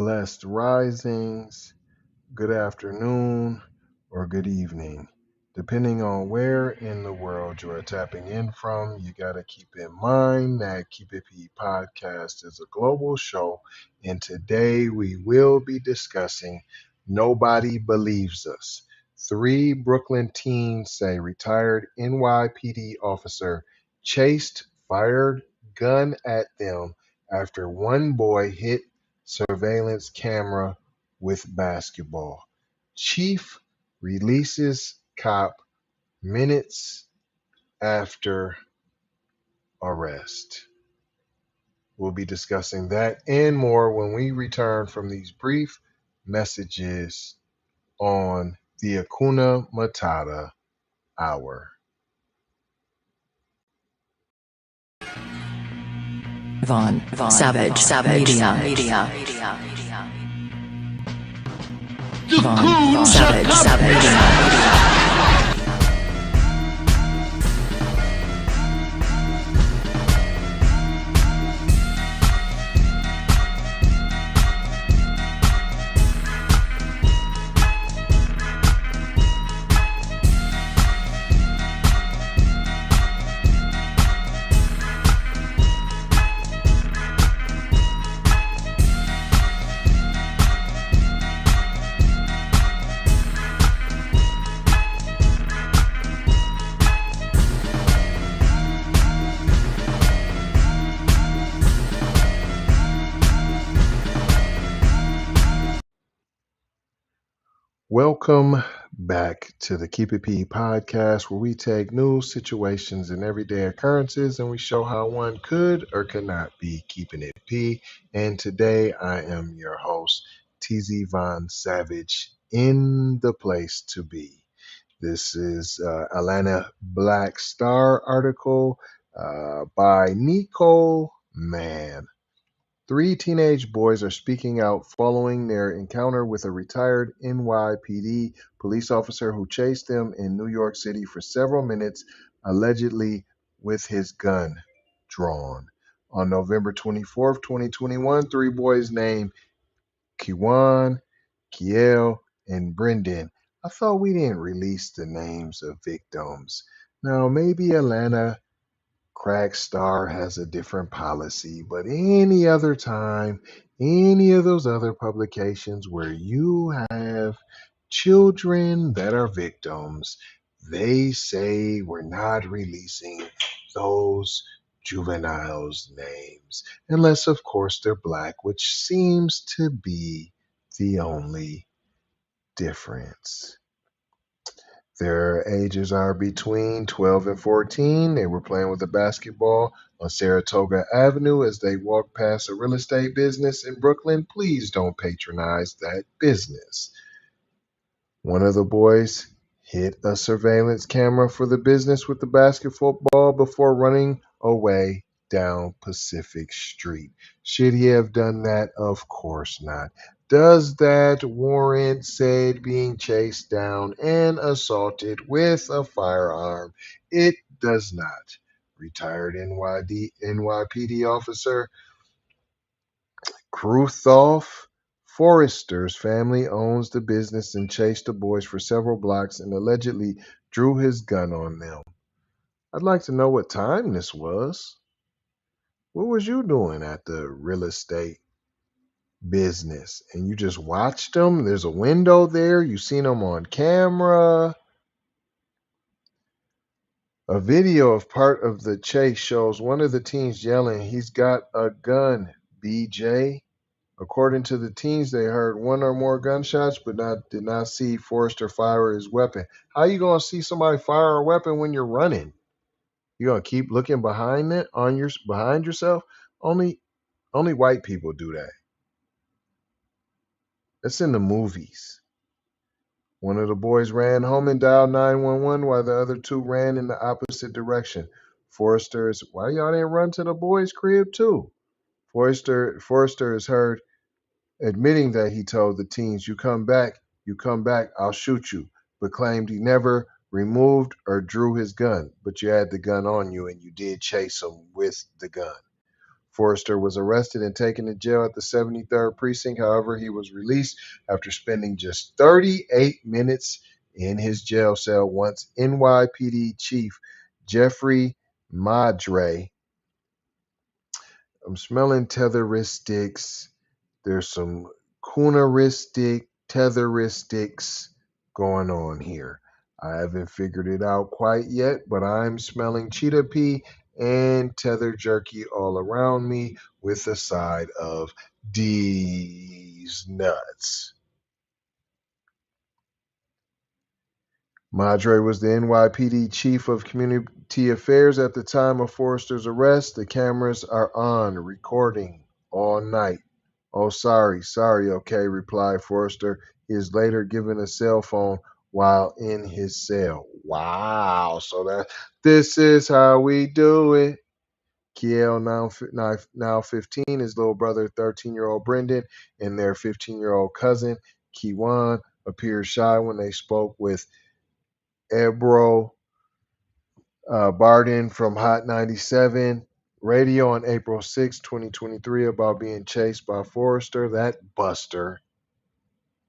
blessed risings, good afternoon, or good evening. Depending on where in the world you are tapping in from, you got to keep in mind that Keep It P podcast is a global show, and today we will be discussing Nobody Believes Us. Three Brooklyn teens say retired NYPD officer chased fired gun at them after one boy hit surveillance camera with basketball. Chief releases cop minutes after arrest. We'll be discussing that and more when we return from these brief messages on the Hakuna Matata Hour. Von Savage Media. Von Savage Media. Welcome back to the Keep It P podcast, where we take news, situations, and everyday occurrences, and we show how one could or could not be keeping it P. And today I am your host, TZ Von Savage, in the place to be. This is Atlanta Black Star article by Nicole Mann. Three teenage boys are speaking out following their encounter with a retired NYPD police officer who chased them in New York City for several minutes, allegedly with his gun drawn. On November 24th, 2021, three boys named Kiwan, Kiel, and Brendan. I thought we didn't release the names of victims. Now, maybe Atlanta Crack Star has a different policy, but any other time, any of those other publications where you have children that are victims, they say we're not releasing those juveniles' names, unless, of course, they're black, which seems to be the only difference. Their ages are between 12 and 14. They were playing with a basketball on Saratoga Avenue as they walked past a real estate business in Brooklyn. Please don't patronize that business. One of the boys hit a surveillance camera for the business with the basketball before running away down Pacific Street. Should he have done that? Of course not. Does that warrant said being chased down and assaulted with a firearm? It does not. Retired NYPD officer Kruythoff Forrester's family owns the business and chased the boys for several blocks and allegedly drew his gun on them. I'd like to know what time this was. What was you doing at the real estate business? And you just watched them? There's a window there. You seen them on camera. A video of part of the chase shows one of the teens yelling, "He's got a gun, BJ." According to the teens, they heard one or more gunshots, but did not see Forrester fire his weapon. How you gonna see somebody fire a weapon when you're running? You gonna keep looking behind yourself? Only white people do that. It's in the movies. One of the boys ran home and dialed 911 while the other two ran in the opposite direction. Forrester is, why y'all didn't run to the boys' crib too? Forrester is heard admitting that he told the teens, you come back, I'll shoot you, but claimed he never removed or drew his gun, but you had the gun on you and you did chase him with the gun. Forrester was arrested and taken to jail at the 73rd Precinct. However, he was released after spending just 38 minutes in his jail cell once NYPD Chief Jeffrey Madre. I'm smelling tetheristics. There's some cooneristic, tetheristics going on here. I haven't figured it out quite yet, but I'm smelling cheetah pea and tether jerky all around me with a side of these nuts. Madre was the NYPD chief of community affairs at the time of Forrester's arrest. The cameras are on, recording all night. Oh, sorry, okay, replied Forrester. He is later given a cell phone while in his cell. Wow, so this is how we do it. Kiel, now 15, his little brother, 13-year-old Brendan, and their 15-year-old cousin, Kiwan, appeared shy when they spoke with Ebro Barden from Hot 97 radio on April 6, 2023 about being chased by Forrester. That buster.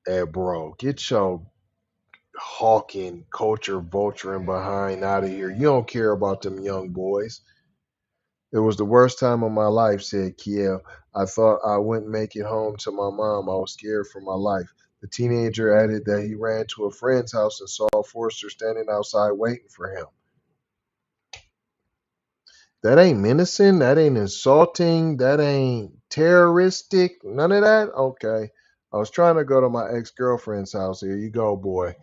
Bro, get your hawking, culture vulturing behind out of here. You don't care about them young boys. It was the worst time of my life, said Kiel. I thought I wouldn't make it home to my mom. I was scared for my life. The teenager added that he ran to a friend's house and saw Forrester standing outside waiting for him. That ain't menacing. That ain't insulting. That ain't terroristic. None of that? Okay. I was trying to go to my ex-girlfriend's house. Here you go, boy.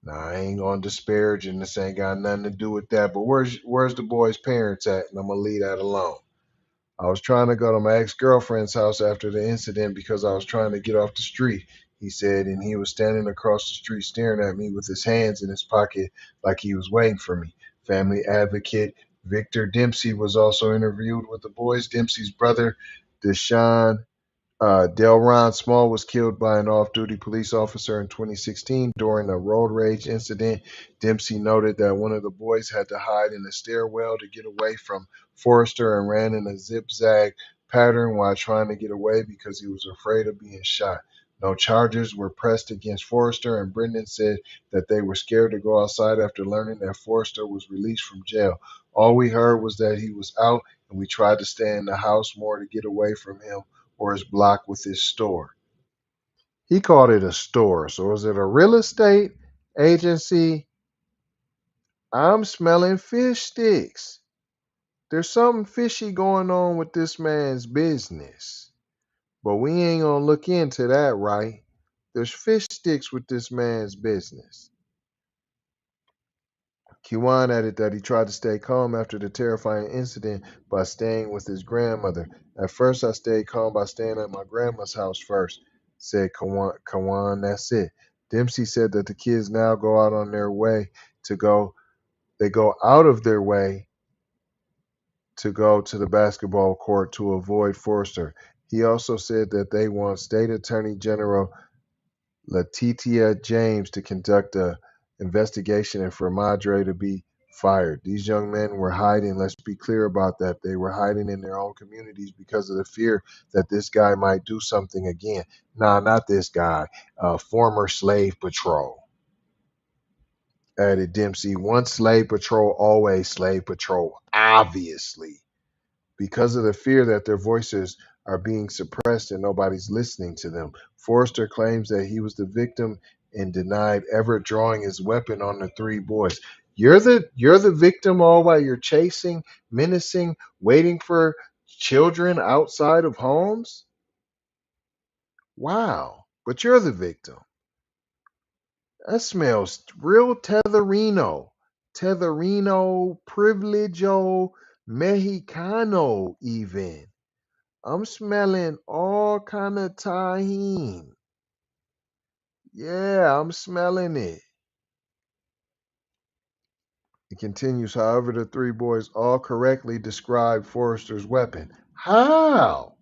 Now, I ain't going to disparage, and this ain't got nothing to do with that. But where's the boy's parents at? And I'm going to leave that alone. I was trying to go to my ex-girlfriend's house after the incident because I was trying to get off the street, he said, and he was standing across the street staring at me with his hands in his pocket like he was waiting for me. Family advocate Victor Dempsey was also interviewed with the boys. Dempsey's brother, Deshaun Delron Small, was killed by an off-duty police officer in 2016 during a road rage incident. Dempsey noted that one of the boys had to hide in a stairwell to get away from Forrester and ran in a zigzag pattern while trying to get away because he was afraid of being shot. No charges were pressed against Forrester, and Brendan said that they were scared to go outside after learning that Forrester was released from jail. All we heard was that he was out, and we tried to stay in the house more to get away from him or his block with his store. He called it a store. So is it a real estate agency? I'm smelling fish sticks. There's something fishy going on with this man's business. But we ain't going to look into that, right? There's fish sticks with this man's business. Kiwan added that he tried to stay calm after the terrifying incident by staying with his grandmother. At first, I stayed calm by staying at my grandma's house first, said Kiwan. That's it. Dempsey said that the kids now go out on their way they go out of their way to go to the basketball court to avoid Forrester. He also said that they want State Attorney General Letitia James to conduct a investigation and for Madre to be fired. These young men were hiding. Let's be clear about that. They were hiding in their own communities because of the fear that this guy might do something again. Nah, not this guy. Former slave patrol. Added Dempsey. Once slave patrol, always slave patrol. Obviously. Because of the fear that their voices are being suppressed and nobody's listening to them. Forrester claims that he was the victim and denied ever drawing his weapon on the three boys. You're the victim all while you're chasing, menacing, waiting for children outside of homes? Wow. But you're the victim. That smells real Tetherino. Tetherino, Privilegio, Mexicano even. I'm smelling all kind of tahine. Yeah, I'm smelling it. It continues, however, the three boys all correctly described Forrester's weapon. How?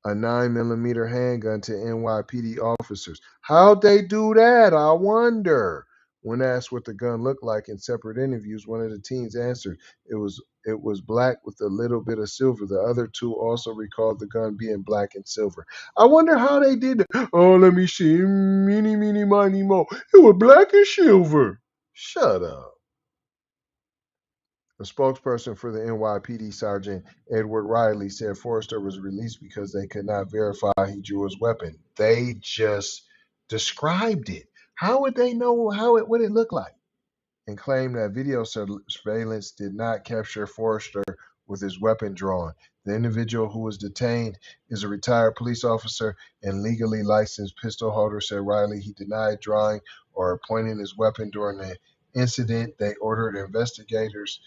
A 9mm handgun to NYPD officers. How'd they do that? I wonder. When asked what the gun looked like in separate interviews, one of the teens answered, it was black with a little bit of silver. The other two also recalled the gun being black and silver. I wonder how they did it. Oh, let me see. Meeny, meeny, miny, mo. It was black and silver. Shut up. A spokesperson for the NYPD Sergeant Edward Riley said Forrester was released because they could not verify he drew his weapon. They just described it. How would they know what it looked like? And claimed that video surveillance did not capture Forrester with his weapon drawn. The individual who was detained is a retired police officer and legally licensed pistol holder, said Riley. He denied drawing or pointing his weapon during the incident. They ordered investigators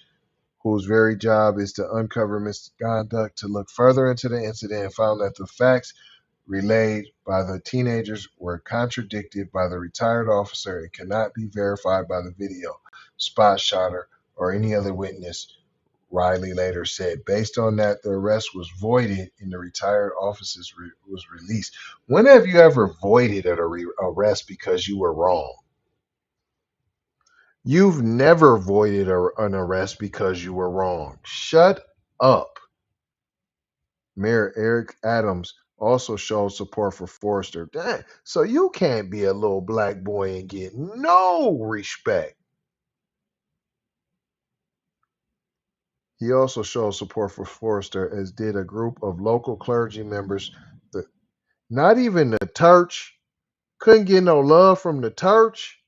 whose very job is to uncover misconduct to look further into the incident and found that the facts relayed by the teenagers were contradicted by the retired officer and cannot be verified by the video, spot shotter, or any other witness, Riley later said. Based on that, the arrest was voided and the retired officer was released. When have you ever voided an arrest because you were wrong? You've never voided an arrest because you were wrong. Shut up. Mayor Eric Adams also showed support for Forrester. Dang, so you can't be a little black boy and get no respect. He also showed support for Forrester, as did a group of local clergy members. Not even the church. Couldn't get no love from the church.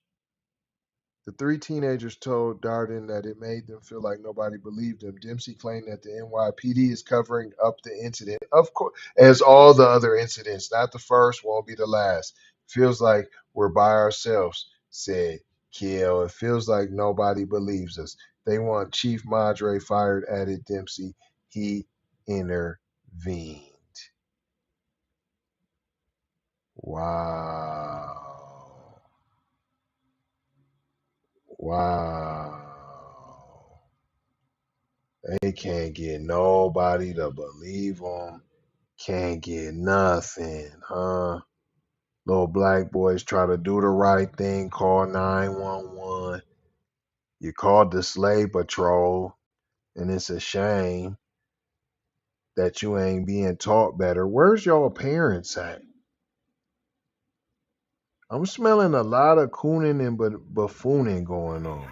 The three teenagers told Darden that it made them feel like nobody believed them. Dempsey claimed that the NYPD is covering up the incident, of course, as all the other incidents. Not the first, won't be the last. Feels like we're by ourselves, said Kiel. It feels like nobody believes us. They want Chief Madre fired, added Dempsey. He intervened. Wow. Wow. They can't get nobody to believe them. Can't get nothing, huh? Little black boys try to do the right thing, call 911. You called the slave patrol, and it's a shame that you ain't being taught better. Where's your parents at? I'm smelling a lot of cooning and buffooning going on.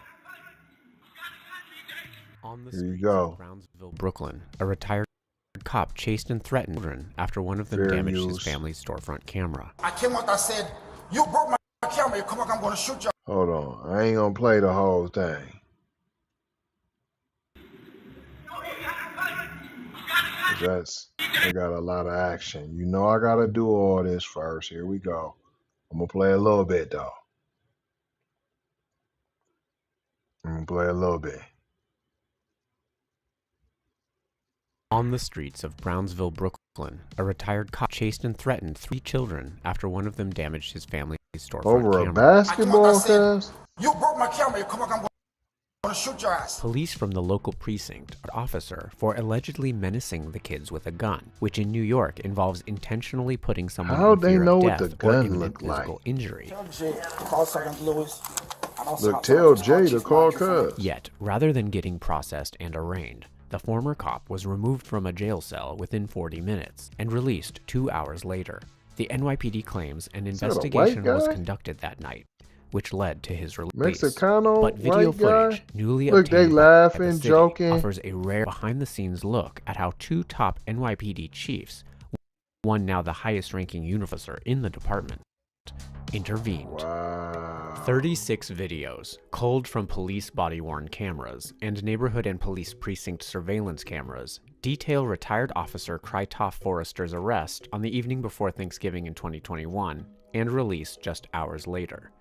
On the Here you streets go. of Brownsville, Brooklyn, a retired cop chased and threatened children after one of them Fair damaged use. his family's storefront camera. I came out, I said, you broke my camera, you come back, I'm going to shoot you. Hold on. I ain't going to play the whole thing. 'Cause I got a lot of action. You know I got to do all this first. Here we go. I'm going to play a little bit, though. I'm going to play a little bit. On the streets of Brownsville, Brooklyn, a retired cop chased and threatened 3 children after one of them damaged his family's storefront Over camera. a basketball cast? You broke my camera, you come back, I'm going to shoot your ass. Police from the local precinct are officer for allegedly menacing the kids with a gun, which in New York involves intentionally putting someone How'd in they fear know of what death the or gun imminent looked like? physical injury. Call Sergeant Lewis. Look, tell Jay to call Cuz. Yet, rather than getting processed and arraigned, the former cop was removed from a jail cell within 40 minutes and released 2 hours later. The NYPD claims an that a investigation white was guy? conducted that night, which led to his release. Mexicano But video white guy? footage newly Look, they obtained by laughing, the city joking. offers a rare behind-the-scenes look at how 2 top NYPD chiefs, one now the highest-ranking officer in the department, intervened. Wow. 36 videos, culled from police body-worn cameras and neighborhood and police precinct surveillance cameras, detail retired officer Kruythoff Forrester's arrest on the evening before Thanksgiving in 2021 and release just hours later.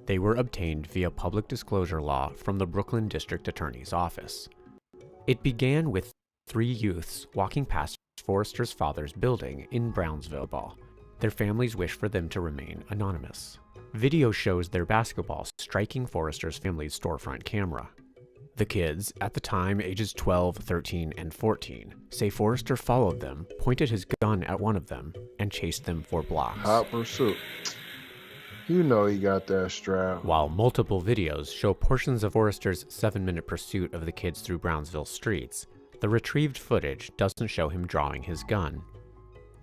They were obtained via public disclosure law from the Brooklyn District Attorney's Office. It began with 3 youths walking past Forrester's father's building in Brownsville. Their families wish for them to remain anonymous. Video shows their basketball striking Forrester's family's storefront camera. The kids, at the time ages 12, 13, and 14, say Forrester followed them, pointed his gun at one of them, and chased them for blocks. Hot pursuit. You know he got that strap. While multiple videos show portions of Forrester's 7-minute pursuit of the kids through Brownsville streets, the retrieved footage doesn't show him drawing his gun.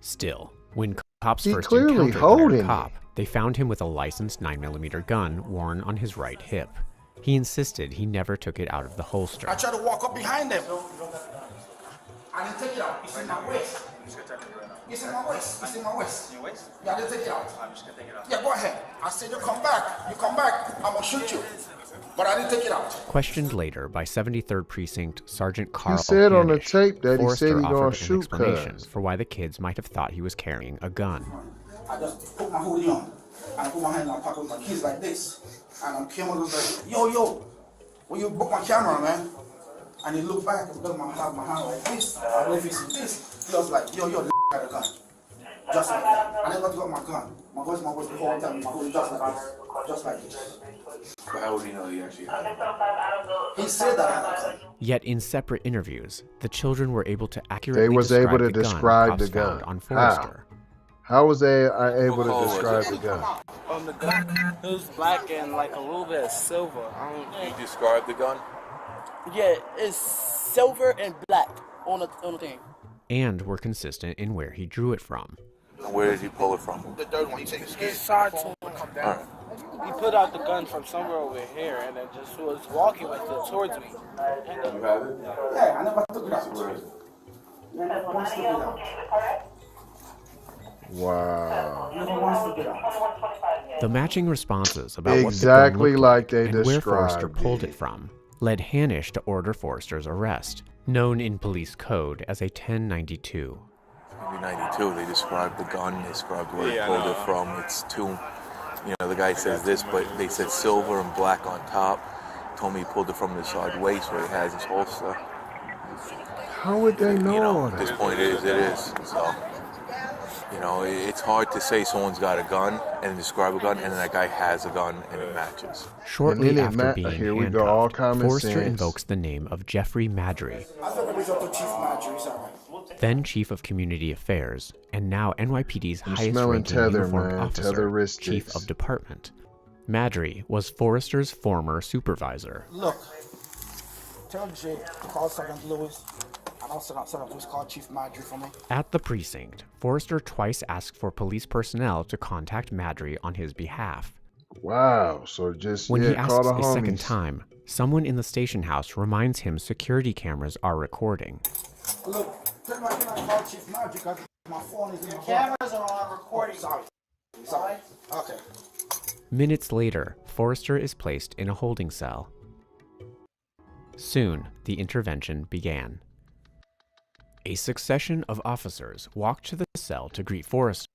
Still, when cops He first clearly encountered the holding rare it. cop, they found him with a licensed 9mm gun worn on his right hip. He insisted he never took it out of the holster. I tried to walk up behind them. I didn't take it out. It's in my waist. It's in my waist. It's in my waist. Your waist? Yeah, I didn't take it out. I'm just gonna take it out. Yeah, go ahead. I said you come back. You come back. I'm gonna shoot you. But I didn't take it out. Questioned later by 73rd Precinct Sergeant Carl He said on the Hanisch, tape that he Forrester said he offered gonna an shoot explanation cuz. for why the kids might have thought he was carrying a gun. I just put my hoodie on. And I put my hand in my pocket with my keys like this. And I'm camera was like, yo, when you book my camera, man. And he looked back and looked at my hand like this. I believe he see this. He was like, yo, got a gun. Just like that. I never got my gun. My voice the whole time. My hoodie just like this. Just like this. But how would he know he actually had it? He said that I had a gun. Yet in separate interviews, the children were able to accurately They was able to describe describe the cops found gun. on Forrester. How was they able to describe the gun? On the gun, it was black and like a little bit of silver. You described the gun? Yeah, it's silver and black on the thing. And were consistent in where he drew it from. And where did he pull it from? The third one, you take He shot to Alright. He put out the gun from somewhere over here and then just was walking with it towards me. And You have it? Yeah, I never took it out. Where is it? I never once took it out. Wow. Never once took it out. The matching responses about Exactly what the gun looked like they and where Forrester described pulled it. it from led Hanisch to order Forrester's arrest, known in police code as a 1092. Maybe 92. They described the gun, they described where he pulled it from. It's two, the guy says this, but they said silver and black on top. Told me he pulled it from the side waist where he has his holster. How would they know all At this that? point it is. So, it's hard to say someone's got a gun and describe a gun and then that guy has a gun and it matches. Shortly And then after being here we go, all handcuffed, common Forrester sense. invokes the name of Jeffrey Madry, I thought it was up to Chief Marjorie. It's all right. then Chief of Community Affairs, and now NYPD's I'm highest smelling ranking tether, uniformed man. officer, Tetheristics. Chief of Department. Madry was Forrester's former supervisor. Look, tell Jay to call Sergeant Lewis. And also Sergeant Lewis call Chief Marjorie for me. At the precinct, Forrester twice asked for police personnel to contact Madry on his behalf. Wow. So just When he asks call the a second homies. time, someone in the station house reminds him security cameras are recording. Look, tell my call Chief Marjorie because my phone is in my cameras are on recording. Sorry. Okay. Minutes later, Forrester is placed in a holding cell. Soon, the intervention began. A succession of officers walked to the cell to greet Forrester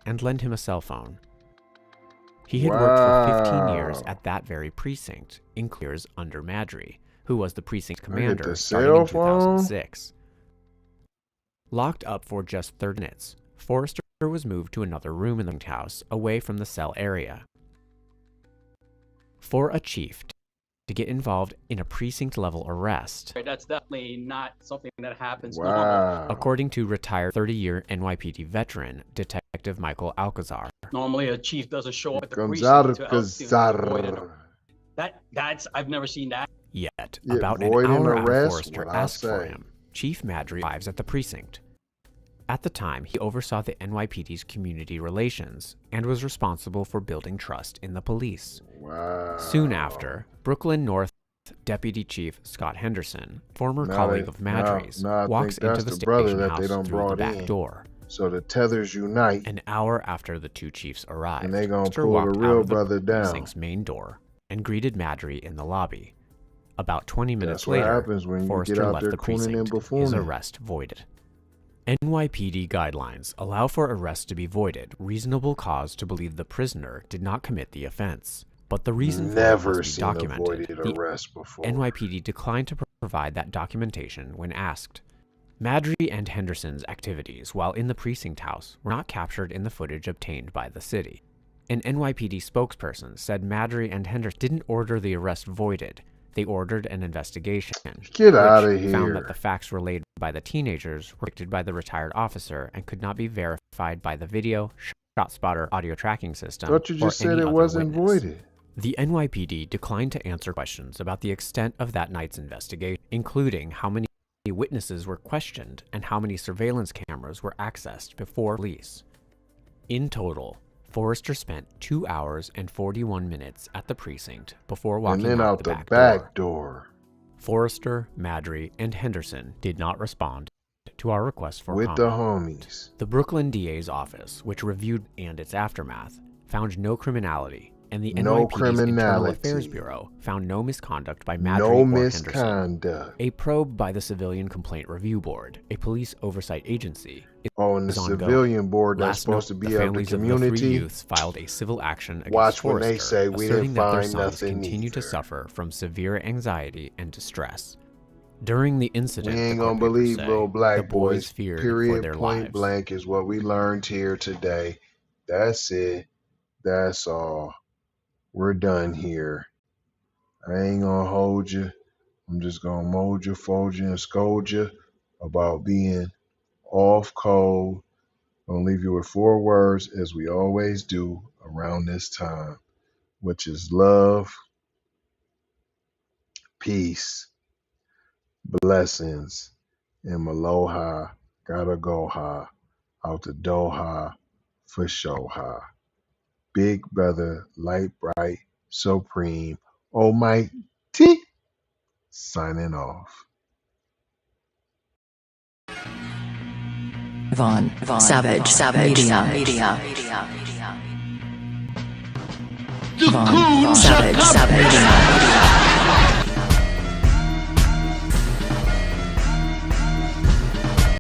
and lend him a cell phone. He had worked for 15 years Wow. at that very precinct, including years under Madry, who was the precinct the commander starting in cell phone? 2006. Locked up for just 30 minutes, Forrester was moved to another room in the house away from the cell area. For a chief to get involved in a precinct-level arrest, That's definitely not something that happens Wow. according to retired 30-year NYPD veteran Detective Michael Alcazar. normally. A chief doesn't show up at the Gonzalo precinct to avoid it. Cazar. That's I've never seen that. Yet, Yeah, about an void an hour after arrest, Forrester what I asked for say. him, Chief Madry arrives at the precinct. At the time, he oversaw the NYPD's community relations and was responsible for building trust in the police. Wow. Soon after, Brooklyn North Deputy Chief Scott Henderson, former Now colleague they- of Madry's, now I walks think that's into the the brother station that house they done through the brought back in. door. So the tethers unite. An hour after the two chiefs arrived, And they gonna Forrester pull the walked real out of the brother down. precinct's main door and greeted Madry in the lobby. About 20 minutes That's what later, happens when you Forrester get out left there the cooning and precinct, his buffooning. arrest voided. NYPD guidelines allow for arrests to be voided reasonable cause to believe the prisoner did not commit the offense, but the reason for it Never must be seen a documented. voided The arrest before. NYPD declined to provide that documentation when asked. Madry and Henderson's activities while in the precinct house were not captured in the footage obtained by the city. An NYPD spokesperson said Madry and Henderson didn't order the arrest voided. They ordered an investigation, Get which outta found here. that the facts relayed by the teenagers were dictated by the retired officer and could not be verified by the video ShotSpotter audio tracking system, Thought you or just said any it other wasn't witness. voided. The NYPD declined to answer questions about the extent of that night's investigation, including how many witnesses were questioned and how many surveillance cameras were accessed before release. In total, Forrester spent 2 hours and 41 minutes at the precinct before walking And then out the the back door. door. Forrester, Madry, and Henderson did not respond to our request for With comment. the homies. The Brooklyn DA's office, which reviewed and its aftermath, found no criminality, and the No NYPD's Internal criminality. Affairs Bureau found no misconduct by Madry No or Henderson. misconduct. A probe by the Civilian Complaint Review Board, a police oversight agency, Oh, and the is ongoing. civilian board that's Last supposed note, to be the of the families of the three community. youths filed a civil action against Watch when Forrester, they say we didn't asserting that their find sons nothing continue to either. suffer from severe anxiety and distress. During the incident, We ain't the gonna court papers believe say, little black the boys boys. feared for Period. their Point lives. blank is what we learned here today. That's it. That's all. We're done here. I ain't gonna hold you. I'm just gonna mold you, fold you, and scold you about being off code. Gonna leave you with 4 words, as we always do around this time, which is love, peace, blessings, and aloha. Gotta go ha. Out the Doha for show ha. Big brother, light bright, supreme, almighty, signing off. Vaughn, Savage, Media. Vaughn, Savage, Media.